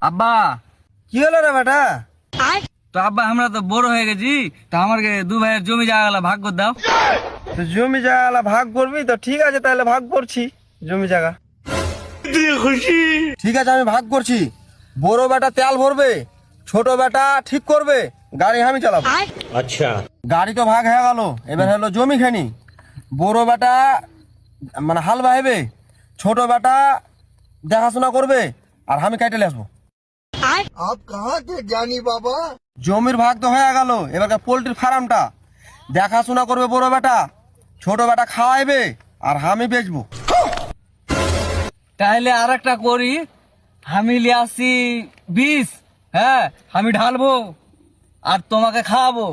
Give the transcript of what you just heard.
আব্বা, কি হলো রে বেটা? তো আব্বা আমরা তো বড় হয়ে গেছি, তো আমাকে দু ভাইয়ের জমি জায়গা ভাগ করে দাও। তো জমি জায়গা ভাগ করবি তো ঠিক আছে, তাহলে ভাগ করছি জমি জায়গা। ঠিক আছে, আমি ভাগ করছি। বড় বেটা তেল ভরবে, ছোট বেটা ঠিক করবে, গাড়ি আমি চালাবো। अच्छा। গাড়ি তো ভাগ হয়ে গেল, এবার হলো জমি খানি। বড় বেটা মানে হাল বাহিবে, ছোট বেটা দেখাশোনা করবে, আর আমি কাইটে আসবো। आप कहाँ थे ज्ञानी बाबा? জমির ভাগ তো হয়ে গেল, এবার পোল্ট্রির ফার্মটা দেখাশোনা করবে বড় বেটা, ছোট বেটা খাওয়াইবে, আর আমি বেচবো। তাহলে আর একটা করি, আমি লিয়ে আসি 20, হ্যাঁ আমি ঢালবো আর তোমাকে খাওয়াবো।